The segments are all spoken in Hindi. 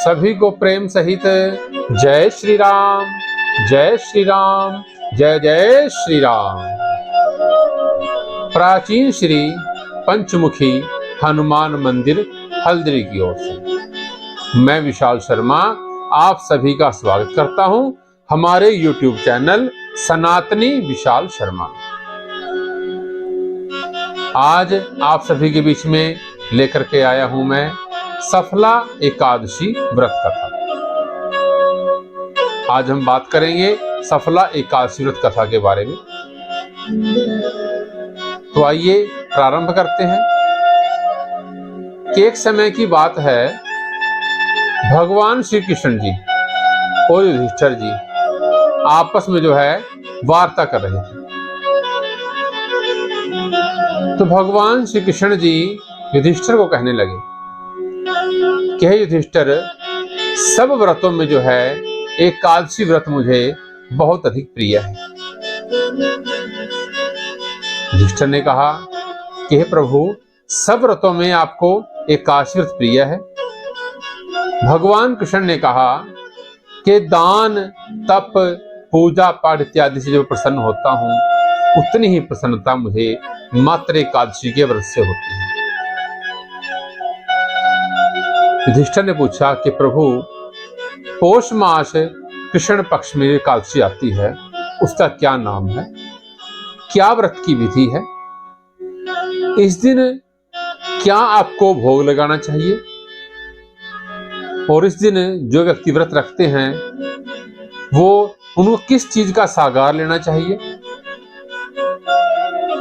सभी को प्रेम सहित जय श्री राम, जय श्री राम, जय जय श्री राम। प्राचीन श्री पंचमुखी हनुमान मंदिर हल्द्री की ओर से मैं विशाल शर्मा आप सभी का स्वागत करता हूं हमारे YouTube चैनल सनातनी विशाल शर्मा। आज आप सभी के बीच में लेकर के आया हूं मैं सफला एकादशी व्रत कथा। आज हम बात करेंगे सफला एकादशी व्रत कथा के बारे में। तो आइए प्रारंभ करते हैं कि एक समय की बात है, भगवान श्री कृष्ण जी और युधिष्ठिर जी आपस में वार्ता कर रहे थे। तो भगवान श्री कृष्ण जी युधिष्ठिर को कहने लगे कि हे युधिष्ठिर, सब व्रतों में एकादशी व्रत मुझे बहुत अधिक प्रिय है। युधिष्ठिर ने कहा कि हे प्रभु, सब व्रतों में आपको एकादशी व्रत प्रिय है। भगवान कृष्ण ने कहा कि दान, तप, पूजा पाठ इत्यादि से जो प्रसन्न होता हूं, उतनी ही प्रसन्नता मुझे मात्र एकादशी के व्रत से होती है। युधिष्ठिर ने पूछा कि प्रभु, पौष मास कृष्ण पक्ष में एकादशी आती है, उसका क्या नाम है, क्या व्रत की विधि है, इस दिन क्या आपको भोग लगाना चाहिए, और इस दिन जो व्यक्ति व्रत रखते हैं वो उनको किस चीज का सागार लेना चाहिए,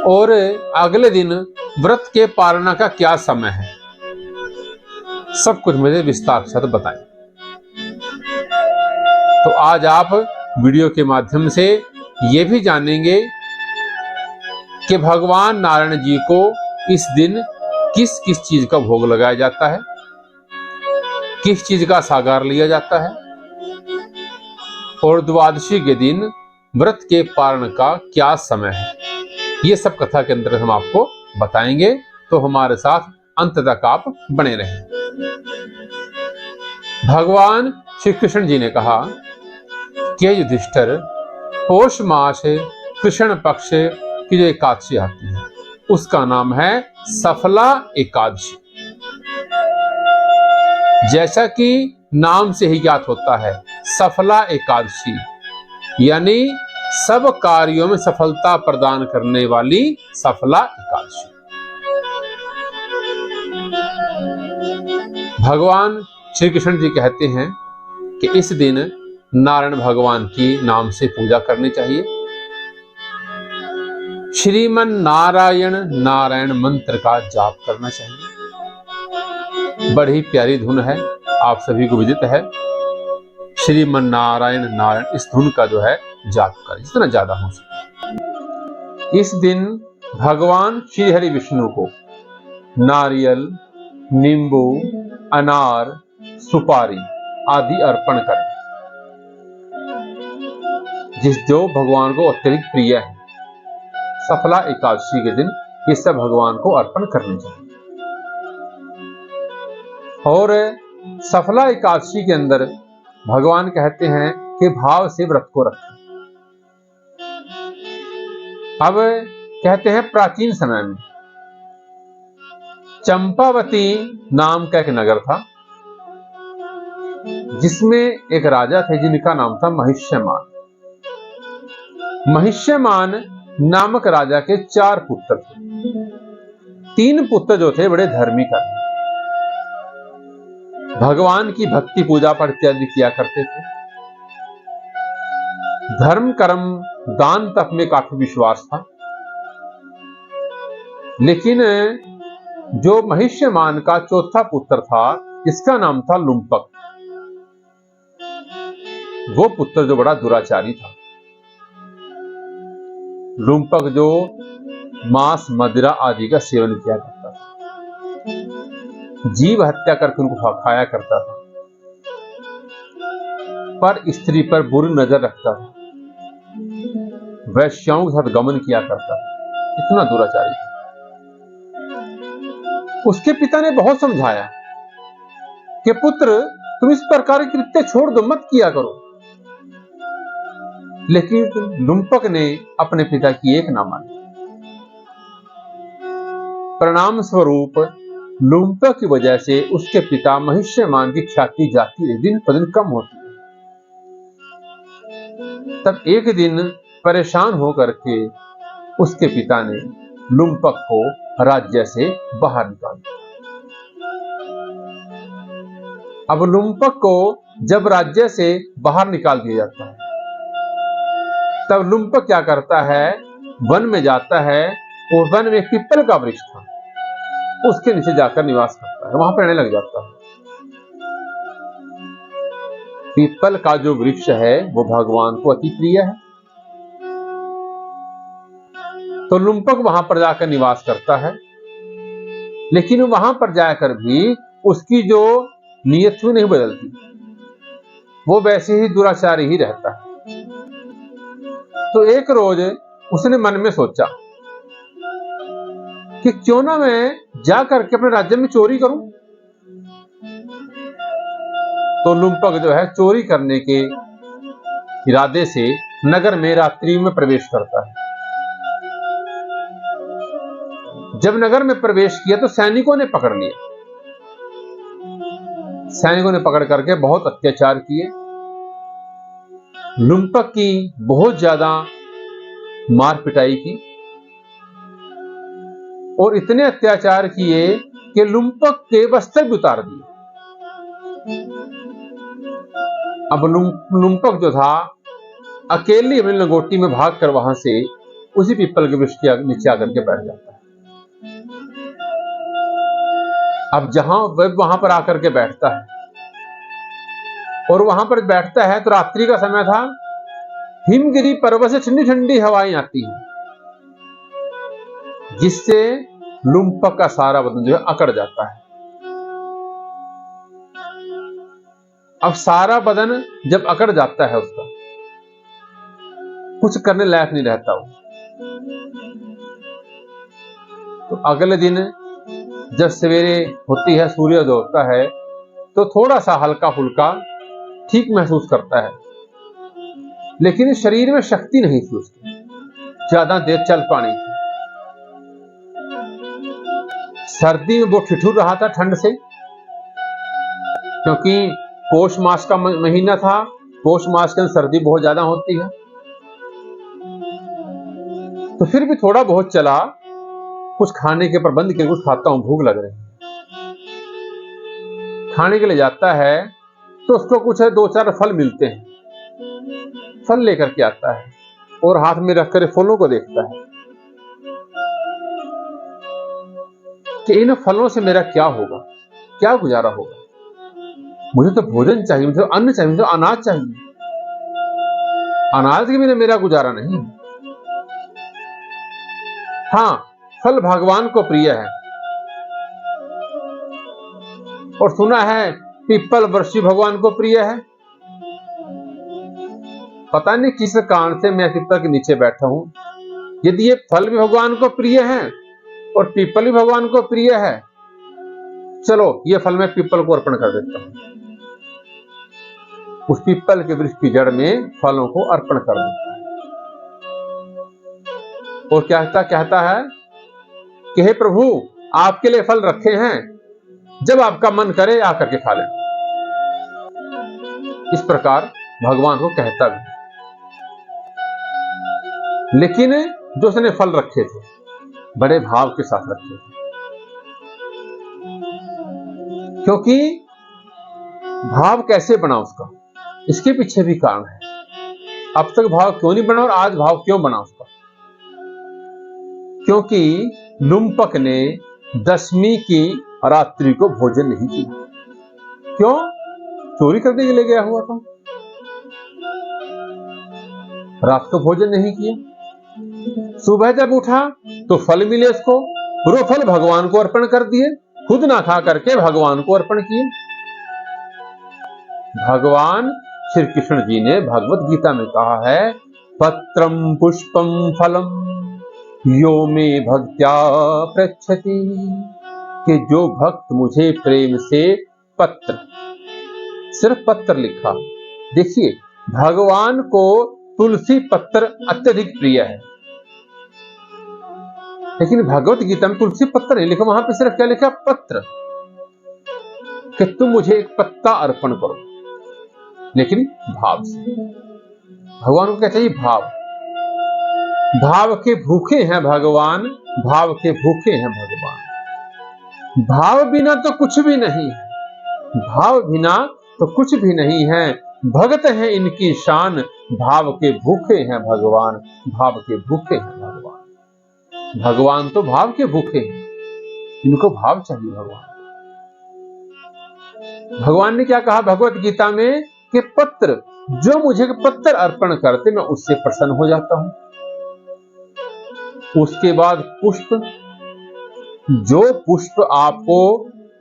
और अगले दिन व्रत के पालना का क्या समय है, सब कुछ मुझे विस्तार से बताएं। तो आज आप वीडियो के माध्यम से ये भी जानेंगे कि भगवान नारायण जी को इस दिन किस किस चीज का भोग लगाया जाता है, किस चीज का सागार लिया जाता है, और द्वादशी के दिन व्रत के पारण का क्या समय है। ये सब कथा के अंदर हम आपको बताएंगे, तो हमारे साथ अंत तक आप बने रहें। भगवान श्री कृष्ण जी ने कहा कि युधिष्ठिर, पौष मास कृष्ण पक्ष की जो एकादशी आती है उसका नाम है सफला एकादशी। जैसा कि नाम से ही ज्ञात होता है, सफला एकादशी यानी सब कार्यों में सफलता प्रदान करने वाली सफला एकादशी। भगवान श्री कृष्ण जी कहते हैं कि इस दिन नारायण भगवान की नाम से पूजा करनी चाहिए। श्रीमन नारायण नारायण मंत्र का जाप करना चाहिए। बड़ी प्यारी धुन है, आप सभी को विदित है। श्रीमन नारायण नारायण, इस धुन का जाप करें जितना ज्यादा हो सके। इस दिन भगवान श्री हरि विष्णु को नारियल, नींबू, अनार, सुपारी आदि अर्पण करें, जो भगवान को अत्यधिक प्रिय है। सफला एकादशी के दिन ये सब भगवान को अर्पण करने चाहिए। और सफला एकादशी के अंदर भगवान कहते हैं कि भाव से व्रत को रखें। अब कहते हैं, प्राचीन समय में चंपावती नाम का एक नगर था, जिसमें एक राजा थे जिनका नाम था महिष्यमान। महिष्यमान नामक राजा के 4 पुत्र थे। 3 पुत्र जो थे बड़े धर्मी थे, भगवान की भक्ति पूजा पाठ इत्यादि किया करते थे। धर्म, कर्म, दान, तप में काफी विश्वास था। लेकिन जो महिष्यमान का चौथा पुत्र था, इसका नाम था लुम्पक, वो पुत्र जो बड़ा दुराचारी था। लुम्पक जो मांस, मदिरा आदि का सेवन किया करता था, जीव हत्या करके उनको खाया करता था, पर स्त्री पर बुरी नजर रखता था, वैश्याओं के साथ गमन किया करता था, इतना दुराचारी था। उसके पिता ने बहुत समझाया कि पुत्र, तुम इस प्रकार के कृत्य छोड़ दो, मत किया करो। लेकिन लुम्पक ने अपने पिता की एक ना मानी। परिणाम स्वरूप लुम्पक की वजह से उसके पिता महिष्यमान की ख्याति जाती रही, दिन पर दिन कम होती है। तब एक दिन परेशान होकर के उसके पिता ने लुम्पक को राज्य से बाहर निकाल दिया। अब लुम्पक को जब राज्य से बाहर निकाल दिया जाता है, तब लुम्पक क्या करता है, वन में जाता है। और वन में एक पीपल का वृक्ष था, उसके नीचे जाकर निवास करता है, वहां पर रहने लग जाता है। पीपल का जो वृक्ष है वो भगवान को अति प्रिय है, तो लुम्पक वहां पर जाकर निवास करता है। लेकिन वहां पर जाकर भी उसकी जो नीयत नहीं बदलती, वो वैसे ही दुराचारी ही रहता है। तो एक रोज उसने मन में सोचा कि क्यों ना मैं जा करके अपने राज्य में चोरी करूं। तो लुम्पक जो है चोरी करने के इरादे से नगर में रात्रि में प्रवेश करता है। जब नगर में प्रवेश किया तो सैनिकों ने पकड़ लिया। सैनिकों ने पकड़ करके बहुत अत्याचार किए, लुम्पक की बहुत ज्यादा मार पिटाई की और इतने अत्याचार किए कि लुम्पक के वस्त्र भी उतार दिए। अब लुम्पक जो था अकेली अपनी लंगोटी में भागकर वहां से उसी पीपल के वृक्ष के नीचे आकर के बैठ जाता है। अब वहां पर आकर के बैठता है और वहां पर बैठता है तो रात्रि का समय था, हिमगिरी पर्वत से ठंडी ठंडी हवाएं आती हैं, जिससे लुम्पक का सारा बदन जो है अकड़ जाता है। अब सारा बदन जब अकड़ जाता है उसका, कुछ करने लायक नहीं रहता वो। तो अगले दिन जब सवेरे होती है, सूर्योदय होता है, तो थोड़ा सा हल्का फुल्का ठीक महसूस करता है, लेकिन शरीर में शक्ति नहीं थी उसकी, ज्यादा देर चल पानी थी। सर्दी में वो ठिठुर रहा था ठंड से, क्योंकि पौष मास का महीना था। पौष मास के अंदर सर्दी बहुत ज्यादा होती है। तो फिर भी थोड़ा बहुत चला, कुछ खाने के प्रबंध के, कुछ खाता हूं, भूख लग रही है। खाने के लिए जाता है तो उसको कुछ है 2-4 फल मिलते हैं, फल लेकर के आता है और हाथ में रखकर फलों को देखता है कि इन फलों से मेरा क्या होगा, क्या गुजारा होगा। मुझे तो भोजन चाहिए, मुझे तो अन्न चाहिए, मुझे तो अनाज चाहिए, अनाज के बिना मेरा गुजारा नहीं। हाँ, फल भगवान को प्रिय है और सुना है पीपल वृक्ष भगवान को प्रिय है। पता नहीं किस कारण से मैं पीपल के नीचे बैठा हूं। यदि ये फल भी भगवान को प्रिय है और पीपल भी भगवान को प्रिय है, चलो ये फल मैं पीपल को अर्पण कर देता हूं। उस पीपल के वृक्ष की जड़ में फलों को अर्पण कर देता है और कहता है कि हे प्रभु, आपके लिए फल रखे हैं, जब आपका मन करे आकर के खा लेना। इस प्रकार भगवान को कहता भी। लेकिन जो उसने फल रखे थे बड़े भाव के साथ रखे थे, क्योंकि भाव कैसे बना उसका, इसके पीछे भी कारण है। अब तक भाव क्यों नहीं बना और आज भाव क्यों बना उसका? क्योंकि लुम्पक ने 10वीं की रात्रि को भोजन नहीं किया। क्यों? चोरी करने के लिए गया हुआ था, रात को भोजन नहीं किया। सुबह जब उठा तो फल मिले उसको, वो फल भगवान को अर्पण कर दिए, खुद ना खा करके भगवान को अर्पण किए। भगवान श्री कृष्ण जी ने भगवत गीता में कहा है, पत्रम पुष्पम फलम यो में भक्त्या पृच्छति, कि जो भक्त मुझे प्रेम से पत्र, सिर्फ पत्र लिखा। देखिए, भगवान को तुलसी पत्र अत्यधिक प्रिय है, लेकिन भगवत गीता में तुलसी पत्र नहीं लिखा, वहां पे सिर्फ क्या लिखा? पत्र, कि तुम मुझे एक पत्ता अर्पण करो, लेकिन भाव से। भगवान को क्या चाहिए? भाव। भाव के भूखे हैं भगवान, भाव के भूखे हैं भगवान। भाव बिना तो कुछ भी नहीं है, भाव बिना तो कुछ भी नहीं है। भगत है इनकी शान, भाव के भूखे हैं भगवान, भाव के भूखे हैं भगवान। भगवान तो भाव के भूखे हैं, इनको भाव चाहिए भगवान। भगवान ने क्या कहा भगवत गीता में? कि पत्र, जो मुझे पत्र अर्पण करते मैं उससे प्रसन्न हो जाता हूं। उसके बाद पुष्प, जो पुष्प आपको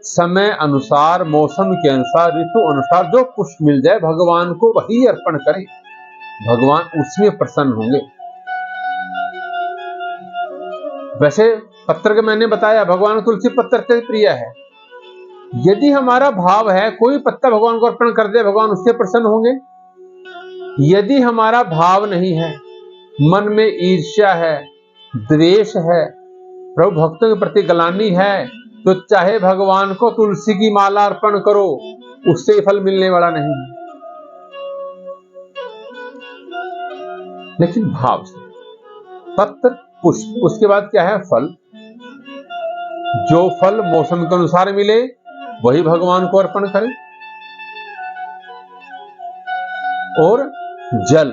समय अनुसार, मौसम के अनुसार, ऋतु अनुसार जो पुष्प मिल जाए भगवान को वही अर्पण करें, भगवान उसमें प्रसन्न होंगे। वैसे पत्र का मैंने बताया भगवान को तुलसी पत्र से प्रिय है। यदि हमारा भाव है कोई पत्ता भगवान को अर्पण कर दे, भगवान उससे प्रसन्न होंगे। यदि हमारा भाव नहीं है, मन में ईर्ष्या है, द्वेष है, प्रभु भक्तों के प्रति गलानी है, तो चाहे भगवान को तुलसी की माला अर्पण करो, उससे फल मिलने वाला नहीं है। लेकिन भाव से पत्र, पुष्प, उसके बाद क्या है? फल। जो फल मौसम के अनुसार मिले वही भगवान को अर्पण करें। और जल,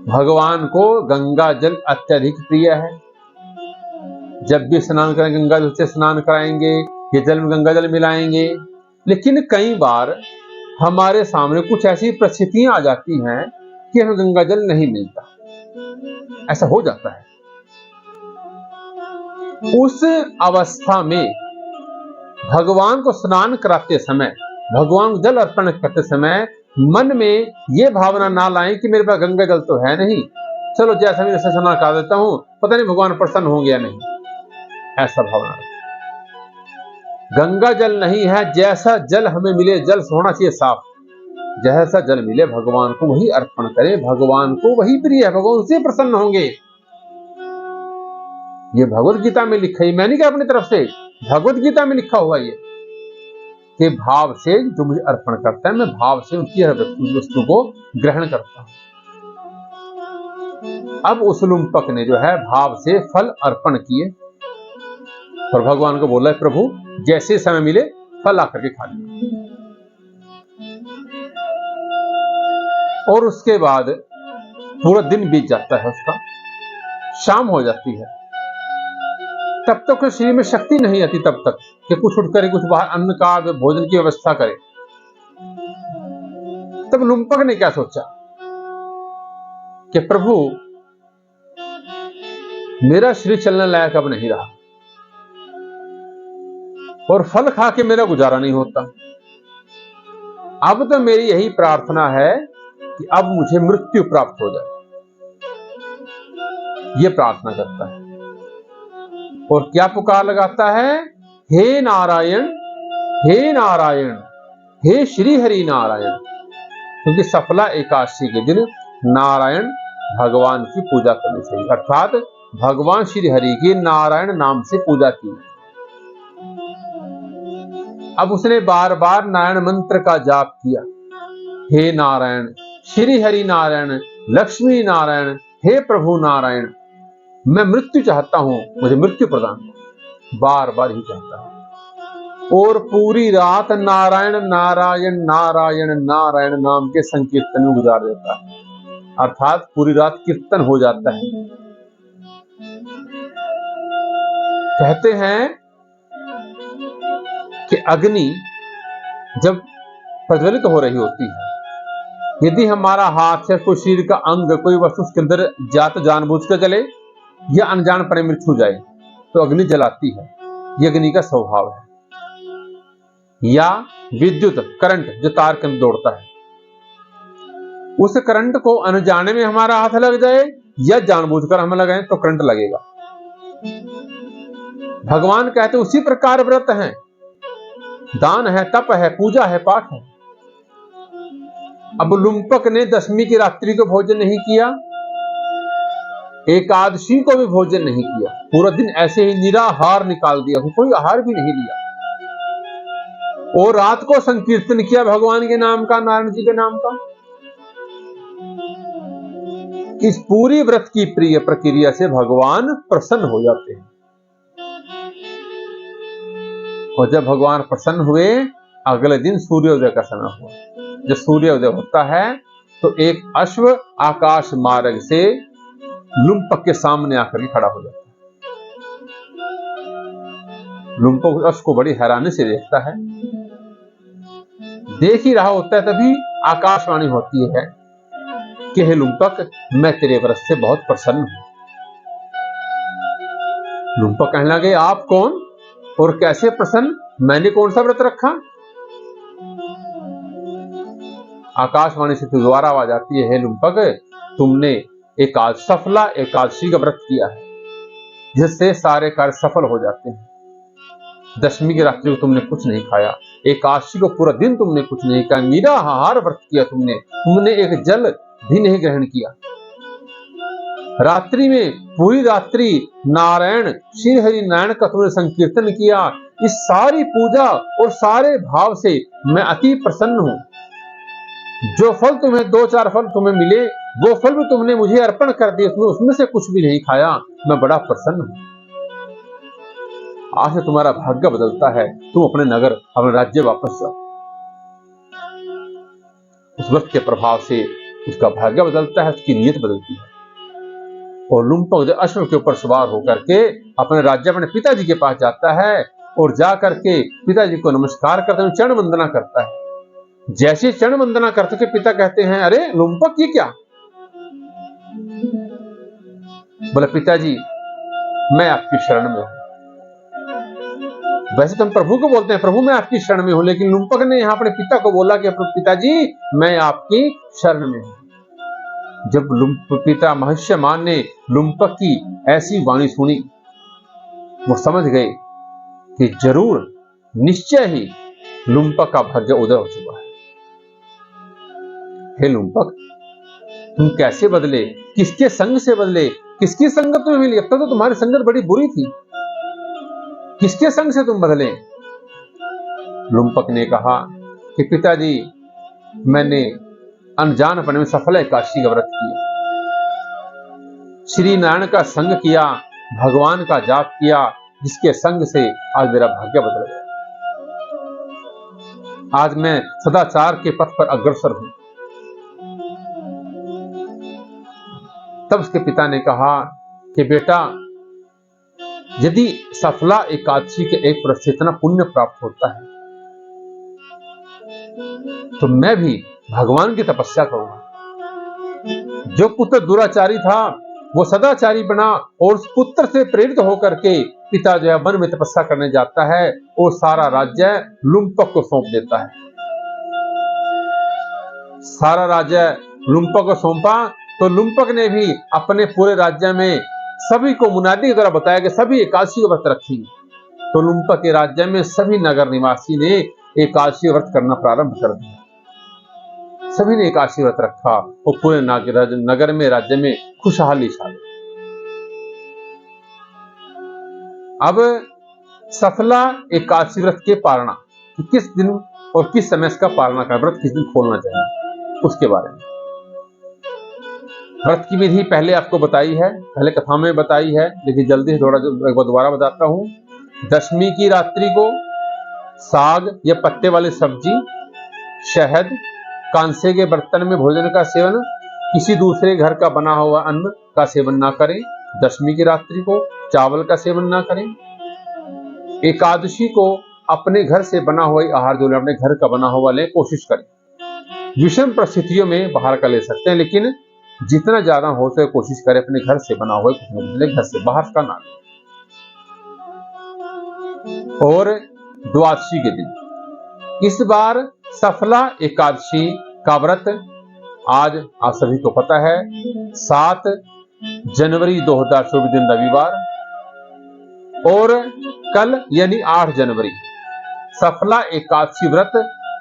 भगवान को गंगा जल अत्यधिक प्रिय है। जब भी स्नान करें गंगा जल से स्नान कराएंगे, ये जल में गंगा जल मिलाएंगे। लेकिन कई बार हमारे सामने कुछ ऐसी परिस्थितियां आ जाती हैं कि हमें गंगा जल नहीं मिलता, ऐसा हो जाता है। उस अवस्था में भगवान को स्नान कराते समय, भगवान को जल अर्पण करते समय मन में यह भावना ना लाएं कि मेरे पास गंगा जल तो है नहीं, चलो जैसा भी स्नान करा देता हूं, पता नहीं भगवान प्रसन्न होंगे या नहीं, ऐसा भावना। गंगा जल नहीं है, जैसा जल हमें मिले, जल होना चाहिए साफ, जैसा जल मिले भगवान को वही अर्पण करें, भगवान को वही प्रिय है, भगवान उससे प्रसन्न होंगे। ये भगवत गीता में लिखा है, मैंने क्या अपनी तरफ से, भगवत गीता में लिखा हुआ ये कि भाव से जो मुझे अर्पण करता है, मैं भाव से उनकी वस्तु को ग्रहण करता हूं। अब उस लुम्पक ने जो है भाव से फल अर्पण किए और भगवान को बोला, प्रभु जैसे समय मिले फल आकर के खा लेना। और उसके बाद पूरा दिन बीत जाता है, उसका शाम हो जाती है, तब तक शरीर में शक्ति नहीं आती, तब तक कि कुछ उठ करे, कुछ बाहर अन्न का भोजन की व्यवस्था करे। तब लुम्पक ने क्या सोचा कि प्रभु मेरा शरीर चलने लायक अब नहीं रहा और फल खा के मेरा गुजारा नहीं होता, अब तो मेरी यही प्रार्थना है कि अब मुझे मृत्यु प्राप्त हो जाए। यह प्रार्थना करता है और क्या पुकार लगाता है? हे नारायण, हे नारायण, हे श्री हरि नारायण। क्योंकि सफला एकादशी के दिन नारायण भगवान की पूजा करनी चाहिए, अर्थात भगवान श्री हरि की नारायण नाम से पूजा की। अब उसने बार बार नारायण मंत्र का जाप किया, हे नारायण, श्री हरि नारायण, लक्ष्मी नारायण, हे प्रभु नारायण, मैं मृत्यु चाहता हूं, मुझे मृत्यु प्रदान करो, बार बार ही चाहता हूं। और पूरी रात नारायण नारायण नारायण नारायण नाम के संकीर्तन में गुजार देता है, अर्थात पूरी रात कीर्तन हो जाता है। कहते हैं कि अग्नि जब प्रज्वलित हो रही होती है, यदि हमारा हाथ या कोई शरीर का अंग, कोई वस्तु उसके अंदर जात जानबूझ कर जले या अनजान पड़े में छू जाए तो अग्नि जलाती है, यह अग्नि का स्वभाव है। या विद्युत करंट जो तार के अंदर दौड़ता है, उस करंट को अनजाने में हमारा हाथ लग जाए या जानबूझकर हम लगाएं तो करंट लगेगा। भगवान कहते उसी प्रकार व्रत हैं, दान है, तप है, पूजा है, पाठ है। अब लुम्पक ने दशमी की रात्रि को भोजन नहीं किया, एकादशी को भी भोजन नहीं किया, पूरा दिन ऐसे ही निराहार निकाल दिया, कोई आहार भी नहीं लिया, और रात को संकीर्तन किया भगवान के नाम का, नारायण जी के नाम का। इस पूरी व्रत की प्रिय प्रक्रिया से भगवान प्रसन्न हो जाते हैं, और जब भगवान प्रसन्न हुए, अगले दिन सूर्योदय का समय हुआ। जब सूर्योदय होता है तो एक अश्व आकाश मार्ग से लुम्पक के सामने आकर के खड़ा हो जाता है। लुम्पक उस अश्व को बड़ी हैरानी से देखता है, देख ही रहा होता है, तभी आकाशवाणी होती है कि हे लुम्पक, मैं तेरे व्रत से बहुत प्रसन्न हूं। लुम्पक कहने लगे, आप कौन और कैसे प्रसन्न, मैंने कौन सा व्रत रखा? आकाशवाणी से दोबारा आवाज आती है, हे लुम्पक, तुमने सफला एकादशी का व्रत किया है, जिससे सारे कार्य सफल हो जाते हैं। दशमी की रात्रि को तुमने कुछ नहीं खाया, एकादशी को पूरा दिन तुमने कुछ नहीं खाया, निराहार व्रत किया तुमने एक जल भी नहीं ग्रहण किया। रात्रि में पूरी रात्रि नारायण श्री हरि नारायण का तुमने संकीर्तन किया। इस सारी पूजा और सारे भाव से मैं अति प्रसन्न हूं। जो फल तुम्हें, 2-4 फल तुम्हें मिले, वो फल भी तुमने मुझे अर्पण कर दिए, उसमें से कुछ भी नहीं खाया, मैं बड़ा प्रसन्न हूं। आज से तुम्हारा भाग्य बदलता है, तुम अपने नगर, अपने राज्य वापस जाओ। उस व्रत के प्रभाव से उसका भाग्य बदलता है, उसकी नीयत बदलती है, और लुम्पक अश्व के ऊपर सवार होकर के अपने राज्य, अपने पिताजी के पास जाता है, और जाकर के पिताजी को नमस्कार करते हुए चरण वंदना करता है। जैसे चरण वंदना करते के पिता कहते हैं, अरे लुम्पक, ये क्या? बोले, पिताजी, मैं आपकी शरण में हूं। वैसे तो हम प्रभु को बोलते हैं, प्रभु मैं आपकी शरण में हूं, लेकिन लुम्पक ने यहां अपने पिता को बोला कि पिताजी, मैं आपकी शरण में हूं। जब पिता महर्षिमान ने लुम्पक की ऐसी वाणी सुनी, वो समझ गए कि जरूर निश्चय ही लुम्पक का भाग्य उदय हो चुका है। हे लुम्पक, तुम कैसे बदले, किसके संग से बदले, किसकी संगत तुम्हें मिली? अब तक तो तुम्हारी संगत बड़ी बुरी थी, किसके संग से तुम बदले? लुम्पक ने कहा कि पिताजी, मैंने अनजानपने में सफल एकादशी का व्रत किया, श्री नारायण का संग किया, भगवान का जाप किया, जिसके संग से आज मेरा भाग्य बदल गया। आज मैं सदाचार के पथ पर अग्रसर हूं। तब उसके पिता ने कहा कि बेटा, यदि सफला एकादशी के एक व्रत से इतना पुण्य प्राप्त होता है, तो मैं भी भगवान की तपस्या करूंगा। जो पुत्र दुराचारी था, वो सदाचारी बना, और उस पुत्र से प्रेरित होकर के पिता जो है वन में तपस्या करने जाता है, और सारा राज्य लुम्पक को सौंप देता है। सारा राज्य लुम्पक को सौंपा, तो लुम्पक ने भी अपने पूरे राज्य में सभी को मुनादी की तरह बताया कि सभी एकादशी का व्रत रखेंगे। तो लुम्पक के राज्य में सभी नगर निवासी ने एकादशी व्रत करना प्रारंभ कर दिया। सभी ने एकादशी व्रत रखा, और पूरे नगर में, राज्य में खुशहाली छा गई। अब सफला एकादशी व्रत के पालना, कि किस दिन और किस समय इसका पालना कर, व्रत किस दिन खोलना चाहिए, उसके बारे में व्रत की विधि पहले आपको बताई है, पहले कथा में बताई है, लेकिन जल्दी थोड़ा एक बार दोबारा बताता हूं। दशमी की रात्रि को साग या पत्ते वाली सब्जी, शहद, कांसे के बर्तन में भोजन का सेवन, किसी दूसरे घर का बना हुआ अन्न का सेवन ना करें। दशमी की रात्रि को चावल का सेवन ना करें। एकादशी को अपने घर से बना हुआ आहार जो अपने घर का बना हुआ ले, कोशिश करें। विषम परिस्थितियों में बाहर का ले सकते हैं, लेकिन जितना ज्यादा हो सके कोशिश करें अपने घर से बना हुआ कुछ, घर से बाहर का ना लें। और द्वादशी के दिन, इस बार सफला एकादशी का व्रत आज आप सभी को पता है 7 जनवरी 2024 दिन रविवार, और कल यानी 8 जनवरी सफला एकादशी व्रत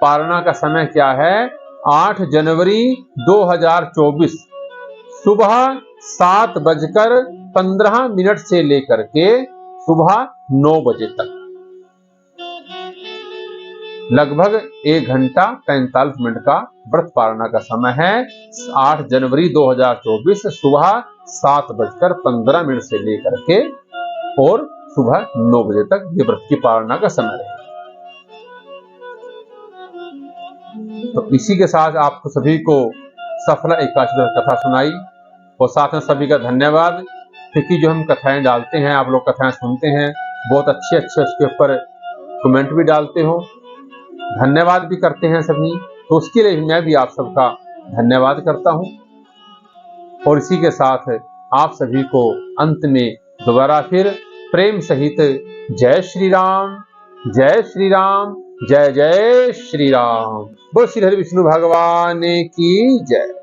पारणा का समय क्या है? 8 जनवरी 2024 सुबह 7:15 से लेकर के सुबह 9 बजे तक, लगभग 1 घंटा 45 मिनट का व्रत पारणा का समय है। 8 जनवरी 2024 सुबह 7:15 से लेकर के और सुबह 9 बजे तक ये व्रत की पारणा का समय रहेगा। तो इसी के साथ आपको सभी को सफला एकादशी कथा सुनाई, और साथ में सभी का धन्यवाद, क्योंकि जो हम कथाएं डालते हैं, आप लोग कथाएं सुनते हैं, बहुत अच्छे उसके ऊपर कमेंट भी डालते हो, धन्यवाद भी करते हैं सभी, तो उसके लिए मैं भी आप सबका धन्यवाद करता हूं। और इसी के साथ आप सभी को अंत में दोबारा फिर प्रेम सहित जय श्री राम, जय श्री राम, जय जय श्री राम। बोल श्री हरि विष्णु भगवान की जय।